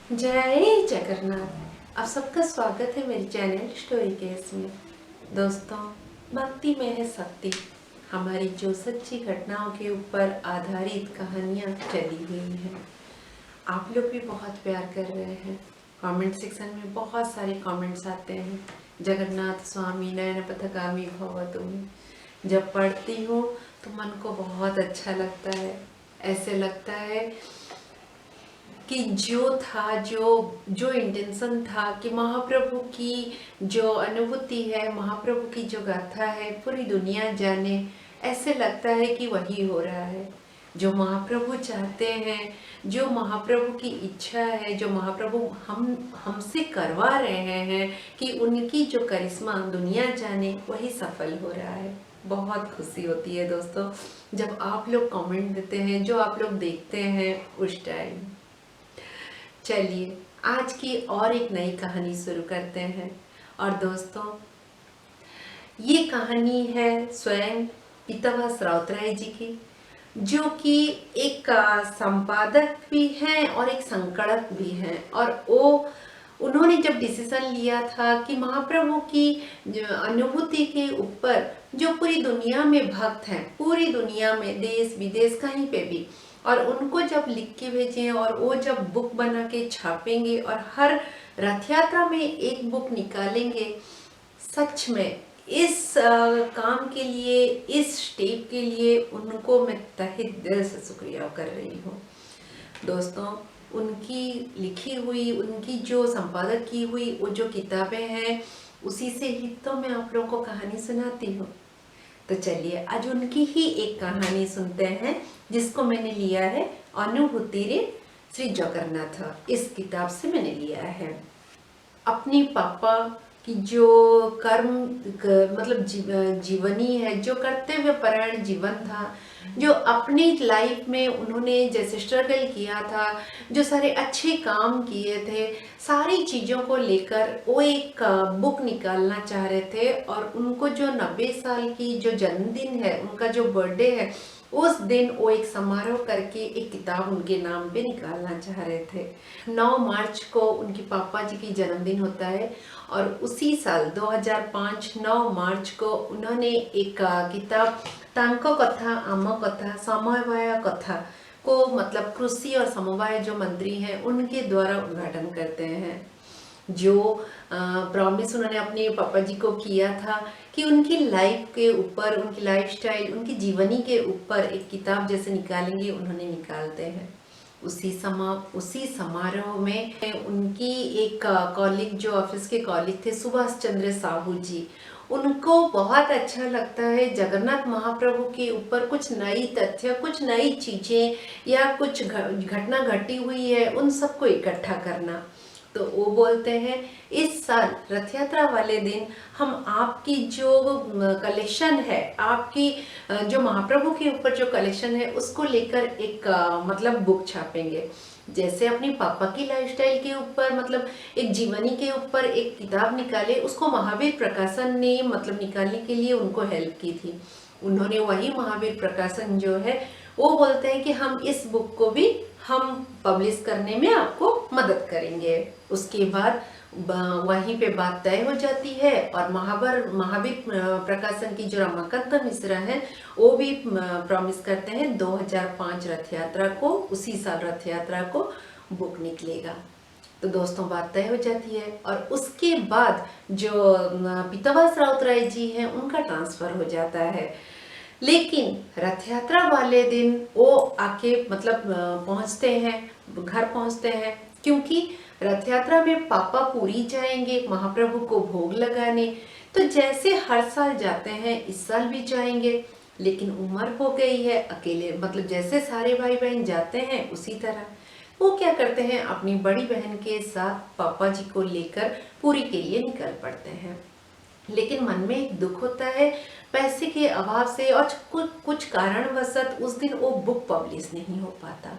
जय जगन्नाथ। आप सबका स्वागत है मेरे चैनल स्टोरी केस में। दोस्तों, भक्ति में है शक्ति। हमारी जो सच्ची घटनाओं के ऊपर आधारित कहानियाँ चली हुई हैं, आप लोग भी बहुत प्यार कर रहे हैं। कमेंट सेक्शन में बहुत सारे कमेंट्स आते हैं, जगन्नाथ स्वामी नयन पथगामी भव तुम। जब पढ़ती हूँ तो मन को बहुत अच्छा लगता है। ऐसे लगता है कि जो था, जो इंटेंशन था कि महाप्रभु की जो अनुभूति है, महाप्रभु की जो गाथा है, पूरी दुनिया जाने। ऐसे लगता है कि वही हो रहा है जो महाप्रभु चाहते हैं, जो महाप्रभु की इच्छा है, जो महाप्रभु हमसे करवा रहे हैं कि उनकी जो करिश्मा दुनिया जाने, वही सफल हो रहा है। बहुत खुशी होती है दोस्तों जब आप लोग कमेंट देते हैं, जो आप लोग देखते हैं उस टाइम। चलिए आज की और एक नई कहानी शुरू करते हैं। और दोस्तों, ये कहानी है स्वयं पीताम्बर राउतराय जी की, जो कि एक संपादक भी हैं और एक संकलक भी हैं। और उन्होंने जब डिसीजन लिया था कि महाप्रभु की अनुभूति के ऊपर जो पूरी दुनिया में भक्त हैं, पूरी दुनिया में देश विदेश कहीं पे भी, और उनको जब लिख के भेजें और वो जब बुक बना के छापेंगे और हर रथ यात्रा में एक बुक निकालेंगे, सच में इस काम के लिए, इस स्टेप के लिए उनको मैं तहे दिल से शुक्रिया कर रही हूँ। दोस्तों, उनकी लिखी हुई, उनकी जो संपादक की हुई वो जो किताबें हैं, उसी से ही तो मैं आप लोगों को कहानी सुनाती हूँ। तो चलिए आज उनकी ही एक कहानी सुनते हैं, जिसको मैंने लिया है अनुभूति रे श्री जगन्नाथ। इस किताब से मैंने लिया है। अपने पापा की जो मतलब जीवनी है, जो कर्तव्य परायण जीवन था, जो अपनी लाइफ में उन्होंने जैसे स्ट्रगल किया था, जो सारे अच्छे काम किए थे, सारी चीज़ों को लेकर वो एक बुक निकालना चाह रहे थे। और उनको जो 90 साल की जो जन्मदिन है, उनका जो बर्थडे है, उस दिन वो एक समारोह करके एक किताब उनके नाम पे निकालना चाह रहे थे। 9 मार्च को उनके पापा जी की जन्मदिन होता है और उसी साल 2005 9 मार्च को उन्होंने एक किताब तांको कथा आम कथा समवाय कथा को, मतलब कृषि और समवाय जो मंत्री हैं उनके द्वारा उद्घाटन करते हैं। जो प्रॉमिस उन्होंने अपने पापा जी को किया था कि उनकी लाइफ के ऊपर, उनकी लाइफस्टाइल, उनकी जीवनी के ऊपर एक किताब जैसे निकालेंगे, उन्होंने निकालते हैं। उसी समारोह में उनकी एक कॉलीग, जो ऑफिस के कॉलीग थे, सुभाष चंद्र साहू जी, उनको बहुत अच्छा लगता है जगन्नाथ महाप्रभु के ऊपर कुछ नई तथ्य, कुछ नई चीजें या कुछ घटना घटी हुई है, उन सबको इकट्ठा करना। तो वो बोलते हैं इस साल रथ यात्रा वाले दिन हम आपकी जो कलेक्शन है, आपकी जो महाप्रभु के ऊपर जो कलेक्शन है, उसको लेकर एक मतलब बुक छापेंगे। जैसे अपनी पापा की लाइफस्टाइल के ऊपर, मतलब एक जीवनी के ऊपर एक किताब निकाले, उसको महावीर प्रकाशन ने मतलब निकालने के लिए उनको हेल्प की थी। उन्होंने वही महावीर प्रकाशन जो है, वो बोलते हैं कि हम इस बुक को भी हम पब्लिश करने में आपको मदद करेंगे। उसके बाद वहीं पे बात तय हो जाती है और महावीर प्रकाशन की जो रमाकांत मिश्रा है, वो भी प्रॉमिस करते हैं 2005 रथ यात्रा को, उसी साल रथ यात्रा को बुक निकलेगा। तो दोस्तों, बात तय हो जाती है और उसके बाद जो पीताम्बर राउतराय जी हैं, उनका ट्रांसफर हो जाता है। लेकिन रथ यात्रा वाले दिन वो आके मतलब पहुंचते हैं, घर पहुंचते हैं, क्योंकि रथ यात्रा में पापा पूरी जाएंगे महाप्रभु को भोग लगाने। तो जैसे हर साल जाते हैं, इस साल भी जाएंगे, लेकिन उम्र हो गई है, अकेले मतलब जैसे सारे भाई बहन जाते हैं उसी तरह वो क्या करते हैं, अपनी बड़ी बहन के साथ पापा जी को लेकर पूरी के लिए निकल पड़ते हैं। लेकिन मन में एक दुख होता है पैसे के अभाव से, और कुछ कारणवशत उस दिन वो बुक पब्लिश नहीं हो पाता।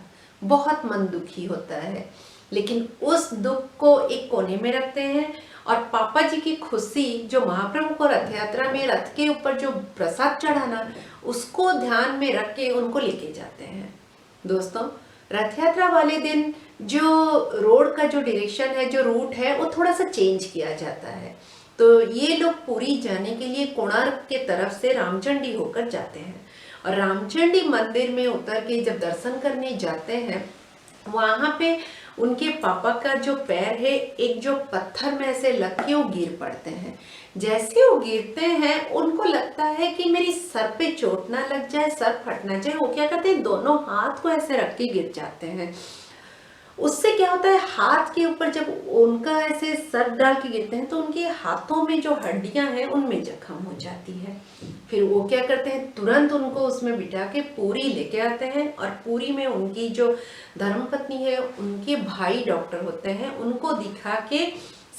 बहुत मन दुखी होता है, लेकिन उस दुख को एक कोने में रखते हैं और पापा जी की खुशी, जो महाप्रभु को रथ यात्रा में रथ के ऊपर जो प्रसाद चढ़ाना, उसको ध्यान में रख के उनको लेके जाते हैं। दोस्तों, रथ यात्रा वाले दिन जो रोड का जो डायरेक्शन है, जो रूट है, वो थोड़ा सा चेंज किया जाता है। तो ये लोग पुरी जाने के लिए कोणार्क के तरफ से रामचंडी होकर जाते हैं और रामचंडी मंदिर में उतर के जब दर्शन करने जाते हैं, वहां पे उनके पापा का जो पैर है एक जो पत्थर में ऐसे लग के वो गिर पड़ते हैं। जैसे वो गिरते हैं उनको लगता है कि मेरी सर पे चोट ना लग जाए, सर फट ना जाए। वो क्या करते हैं, दोनों हाथ को ऐसे रख के गिर जाते हैं। उससे क्या होता है, हाथ के ऊपर जब उनका ऐसे सर डाल के गिरते हैं तो उनके हाथों में जो हड्डियां हैं उनमें जख्म हो जाती है। फिर वो क्या करते हैं, तुरंत उनको उसमें बिठा के पूरी लेके आते हैं और पूरी में उनकी जो धर्मपत्नी है, उनके भाई डॉक्टर होते हैं, उनको दिखा के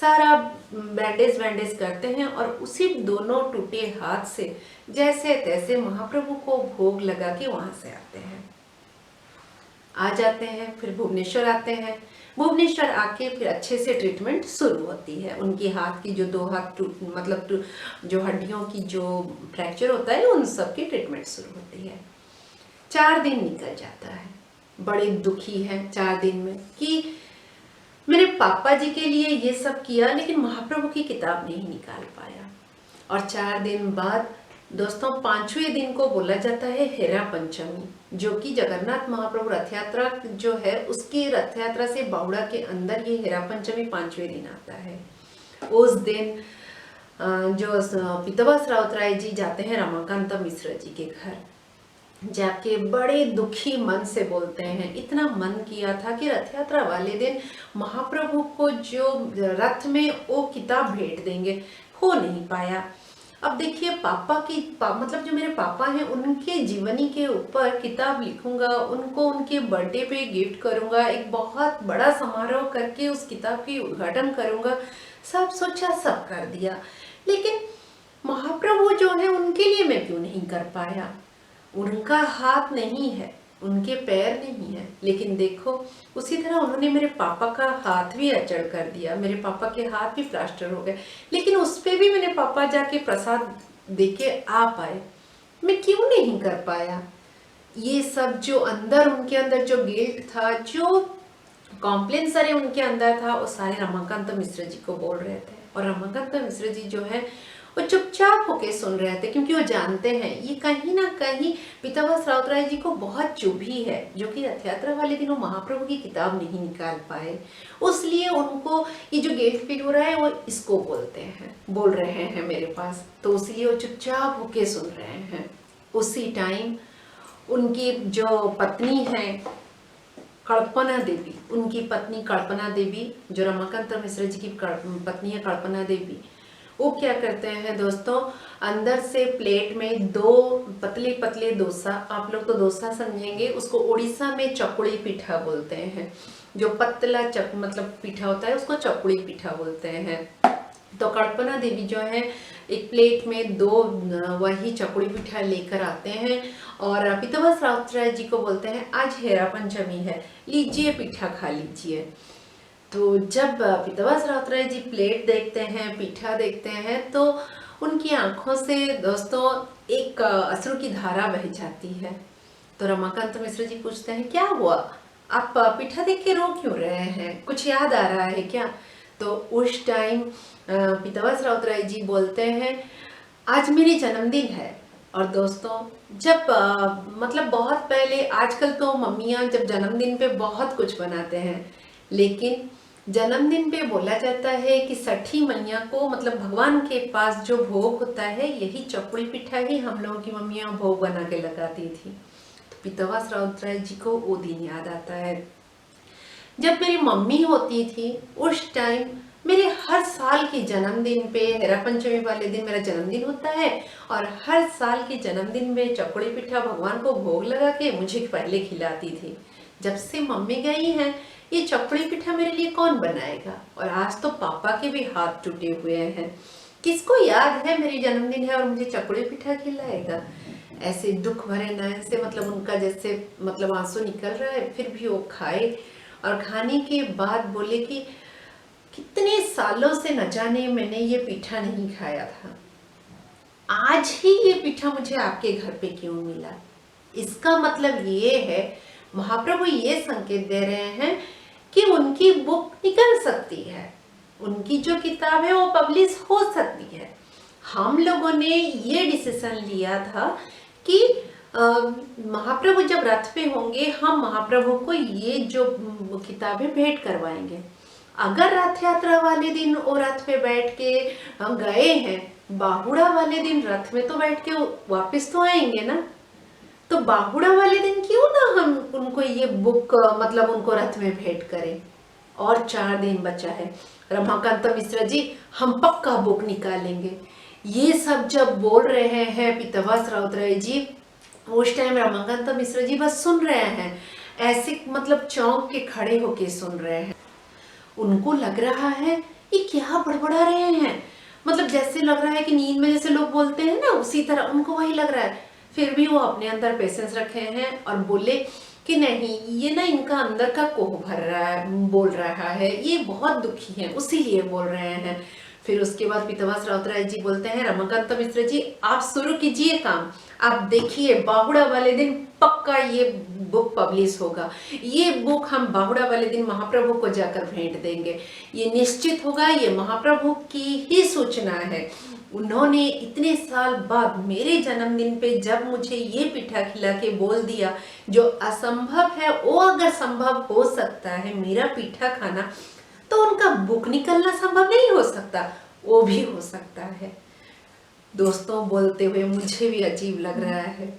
सारा बैंडेज वैंडेज करते हैं और उसी दोनों टूटे हाथ से जैसे तैसे महाप्रभु को भोग लगा के वहां से आते हैं, आ जाते हैं। फिर भुवनेश्वर आते हैं। भुवनेश्वर आके फिर अच्छे से ट्रीटमेंट शुरू होती है। उनकी हाथ की जो दो हाथ जो हड्डियों की जो फ्रैक्चर होता है उन सब की ट्रीटमेंट शुरू होती है। 4 दिन निकल जाता है। बड़े दुखी हैं 4 दिन में कि मेरे पापा जी के लिए ये सब किया लेकिन महाप्रभु की किताब नहीं निकाल पाया। और 4 दिन बाद दोस्तों 5वें दिन को बोला जाता है हेरा पंचमी, जो कि जगन्नाथ महाप्रभु रथ यात्रा जो है उसकी रथ यात्रा से बावड़ा के अंदर ये हेरा पंचमी 5वें दिन आता है। उस दिन जो पीताम्बर राउतराय जी जाते हैं रमाकांत मिश्र जी के घर, जाके बड़े दुखी मन से बोलते हैं, इतना मन किया था कि रथ यात्रा वाले दिन महाप्रभु को जो रथ में वो किताब भेंट देंगे, हो नहीं पाया। अब देखिए मतलब जो मेरे पापा हैं उनके जीवनी के ऊपर किताब लिखूंगा, उनको उनके बर्थडे पे गिफ्ट करूंगा, एक बहुत बड़ा समारोह करके उस किताब की उद्घाटन करूंगा, सब सोचा, सब कर दिया, लेकिन महाप्रभु जो है उनके लिए मैं क्यों नहीं कर पाया। उनका हाथ नहीं है, उनके पैर नहीं है, लेकिन देखो उसी तरह उन्होंने मेरे पापा का हाथ भी अचड़ कर दिया, मेरे पापा के हाथ भी प्लास्टर हो गए, लेकिन उस पे भी मेरे पापा जाके प्रसाद देके आ पाए, मैं क्यों नहीं कर पाया। ये सब जो अंदर उनके अंदर जो गिल्ट था, जो कॉम्प्लेन सारे उनके अंदर था, वो सारे रमाकांत मिश्र जी को बोल रहे थे। और रमाकांत मिश्र जी जो है वो चुपचाप होके सुन रहे थे, क्योंकि वो जानते हैं ये कहीं ना कहीं पीताम्बर राउतराय जी को बहुत चुभी है, जो कि रथ यात्रा वाले दिन वो महाप्रभु की किताब नहीं निकाल पाए। उसलिए उनको ये जो गिल्ट फील हो रहा है वो इसको बोल रहे हैं मेरे पास, तो इसलिए वो चुपचाप होके सुन रहे हैं। उसी टाइम उनकी जो पत्नी है कल्पना देवी, उनकी पत्नी कल्पना देवी, जो रमाकांत मिश्र जी की पत्नी है कल्पना देवी, वो क्या करते हैं दोस्तों, अंदर से प्लेट में 2 पतले पतले डोसा, आप लोग तो डोसा समझेंगे, उसको उड़ीसा में चकुड़ी पिठा बोलते हैं, जो पतला मतलब पिठा होता है उसको चकुड़ी पिठा बोलते हैं। तो कल्पना देवी जो है एक प्लेट में 2 वही चकुड़ी पिठा लेकर आते हैं और पीताम्बर राउतराय जी को बोलते हैं आज हेरा पंचमी है, लीजिए पिठा खा लीजिए। तो जब पीताम्बर राउतराय जी प्लेट देखते हैं, पीठा देखते हैं, तो उनकी आंखों से दोस्तों एक अश्रु की धारा बह जाती है। तो रमाकांत मिश्र जी पूछते हैं क्या हुआ, आप पीठा देख के रो क्यों रहे हैं, कुछ याद आ रहा है क्या। तो उस टाइम पीताम्बर राउतराय जी बोलते हैं आज मेरी जन्मदिन है। और दोस्तों जब मतलब बहुत पहले, आजकल तो मम्मियाँ जब जन्मदिन पे बहुत कुछ बनाते हैं, लेकिन जन्मदिन पे बोला जाता है कि छठी मैया को मतलब भगवान के पास जो भोग होता है यही चकुड़ी पिठा ही हम लोगों की मम्मियाँ भोग बना के लगाती थी। तो पीताम्बर राउतराय जी को वो दिन याद आता है जब मेरी मम्मी होती थी। उस टाइम मेरे हर साल के जन्मदिन पे, हेरा पंचमी वाले दिन मेरा जन्मदिन होता है, और हर साल के जन्मदिन में चकुड़ी पिठा भगवान को भोग लगा के मुझे पहले खिलाती थी। जब से मम्मी गई हैं ये चकुड़ी पिठा मेरे लिए कौन बनाएगा। और आज तो पापा के भी हाथ टूटे हुए हैं, किसको याद है मेरी जन्मदिन है और मुझे चकुड़ी पिठा खिलाएगा। ऐसे दुख भरे नयन से मतलब उनका जैसे मतलब आंसू निकल रहा है, फिर भी वो खाए और खाने के बाद बोले कि कितने सालों से न जाने मैंने ये पीठा नहीं खाया था, आज ही ये पीठा मुझे आपके घर पे क्यों मिला। इसका मतलब ये है महाप्रभु ये संकेत दे रहे हैं कि उनकी बुक निकल सकती है, उनकी जो किताब है वो पब्लिश हो सकती है। हम लोगों ने ये डिसीजन लिया था कि महाप्रभु जब रथ पे होंगे हम महाप्रभु को ये जो किताबें भेंट करवाएंगे। अगर रथ यात्रा वाले दिन वो रथ पे बैठ के गए हैं, बाहुड़ा वाले दिन रथ में तो बैठ के वापस तो आएंगे ना, तो बाहुड़ा वाले दिन क्यों ना हम उनको ये बुक मतलब उनको रथ में भेंट करें। और 4 दिन बचा है। रमाकांत मिश्र जी हम पक्का बुक निकालेंगे। ये सब जब बोल रहे हैं पीताम्बर राउतराय जी, उस टाइम रमाकांत मिश्र जी बस सुन रहे हैं, ऐसे मतलब चौंक के खड़े होके सुन रहे हैं। उनको लग रहा है ये क्या बड़बड़ा रहे हैं, मतलब जैसे लग रहा है कि नींद में जैसे लोग बोलते हैं ना, उसी तरह उनको वही लग रहा है। फिर भी वो अपने अंदर पेशेंस रखे हैं और बोले कि नहीं, ये ना इनका अंदर का कोह भर रहा है, बोल रहा है, ये बहुत दुखी है उसीलिए बोल रहे हैं। फिर उसके बाद पीताम्बर राउतराय जी बोलते हैं, रमाकांत मिश्र जी आप शुरू कीजिए काम, आप देखिए बाहुड़ा वाले दिन पक्का ये बुक पब्लिश होगा, ये बुक हम बाहुड़ा वाले दिन महाप्रभु को जाकर भेंट देंगे, ये निश्चित होगा, ये महाप्रभु की ही सूचना है। उन्होंने इतने साल बाद मेरे जन्मदिन पे जब मुझे ये पिठा खिला के बोल दिया, जो असंभव है वो अगर संभव हो सकता है मेरा पीठा खाना, तो उनका बुक निकलना संभव नहीं हो सकता, वो भी हो सकता है। दोस्तों बोलते हुए मुझे भी अजीब लग रहा है।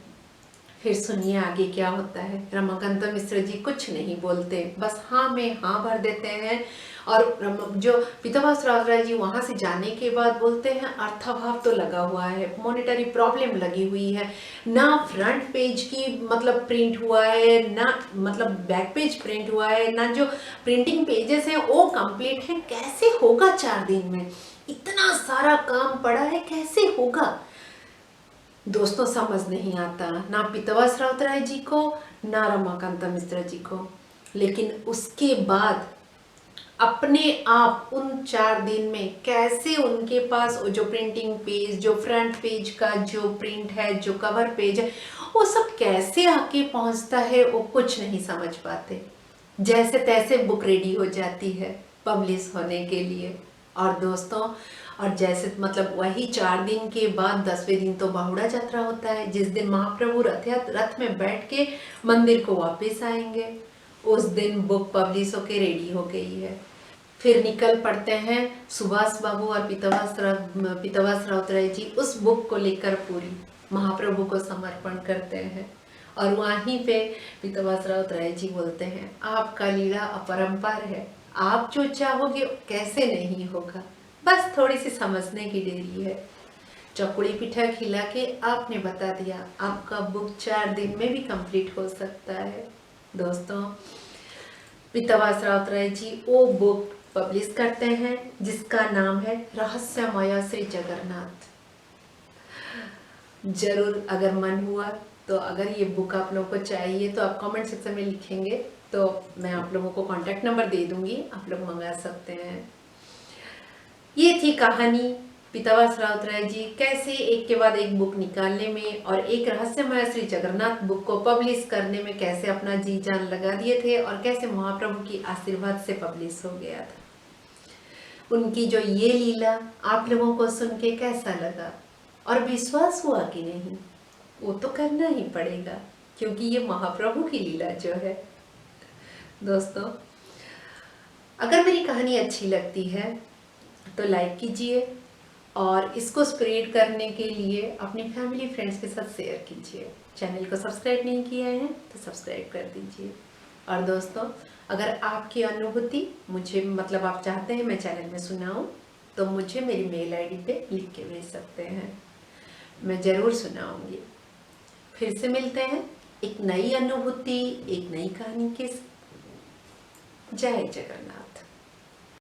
फिर सुनिए आगे क्या होता है। रमाकांत मिश्र जी कुछ नहीं बोलते, बस हाँ में हाँ भर देते हैं। और जो पीताम्बर राउतराय जी वहां से जाने के बाद बोलते हैं, अर्थाभाव तो लगा हुआ है, मॉनेटरी प्रॉब्लम लगी हुई है, ना फ्रंट पेज की मतलब प्रिंट हुआ है, ना मतलब बैक पेज प्रिंट हुआ है, ना जो प्रिंटिंग पेजेस हैं वो कंप्लीट है, कैसे होगा 4 दिन में, इतना सारा काम पड़ा है, कैसे होगा। दोस्तों समझ नहीं आता ना पीताम्बर राउतराय जी को ना रमाकांत मिश्र जी को। लेकिन उसके बाद अपने आप उन 4 दिन में कैसे उनके पास जो प्रिंटिंग पेज, जो फ्रंट पेज का जो प्रिंट है, जो कवर पेज है, वो सब कैसे आके पहुंचता है वो कुछ नहीं समझ पाते। जैसे तैसे बुक रेडी हो जाती है पब्लिश होने के लिए। और दोस्तों और जैसे मतलब वही 4 दिन के बाद 10वें दिन तो बाहुड़ा यात्रा होता है, जिस दिन महाप्रभु रथ में बैठ के मंदिर को वापस आएंगे। उस दिन बुक पब्लिश होके रेडी हो गई है। फिर निकल पड़ते हैं सुभाष बाबू और पीताम्बर राउतराय जी उस बुक को लेकर पूरी महाप्रभु को समर्पण करते हैं। और वहीं पे पीताम्बर राउतराय जी बोलते हैं, आपका लीला अपरंपार है, आप जो चाहोगे कैसे नहीं होगा, बस थोड़ी सी समझने की देरी है। चकुड़ी पिठा खिला के आपने बता दिया आपका बुक 4 दिन में भी कंप्लीट हो सकता है। दोस्तों पीताम्बर राउतराय जी वो बुक पब्लिश करते हैं जिसका नाम है रहस्यमय श्री जगन्नाथ। जरूर अगर मन हुआ तो अगर ये बुक आप लोगों को चाहिए तो आप कमेंट सेक्शन में लिखेंगे, तो मैं आप लोगों को कॉन्टैक्ट नंबर दे दूंगी, आप लोग मंगा सकते हैं। ये थी कहानी पीताम्बर राउतराय जी कैसे एक के बाद एक बुक निकालने में और एक रहस्यमय श्री जगन्नाथ बुक को पब्लिश करने में कैसे अपना जी जान लगा दिए थे और कैसे महाप्रभु की आशीर्वाद से पब्लिश हो गया था। उनकी जो ये लीला आप लोगों को सुन के कैसा लगा और विश्वास हुआ कि नहीं, वो तो करना ही पड़ेगा क्योंकि ये महाप्रभु की लीला जो है। दोस्तों अगर मेरी कहानी अच्छी लगती है तो लाइक कीजिए और इसको स्प्रेड करने के लिए अपनी फैमिली फ्रेंड्स के साथ शेयर कीजिए। चैनल को सब्सक्राइब नहीं किया है तो सब्सक्राइब कर दीजिए। और दोस्तों अगर आपकी अनुभूति मुझे मतलब आप चाहते हैं मैं चैनल में सुनाऊं तो मुझे मेरी मेल आईडी पे लिख के भेज सकते हैं, मैं ज़रूर सुनाऊंगी। फिर से मिलते हैं एक नई अनुभूति, एक नई कहानी के साथ। जय जगन्नाथ।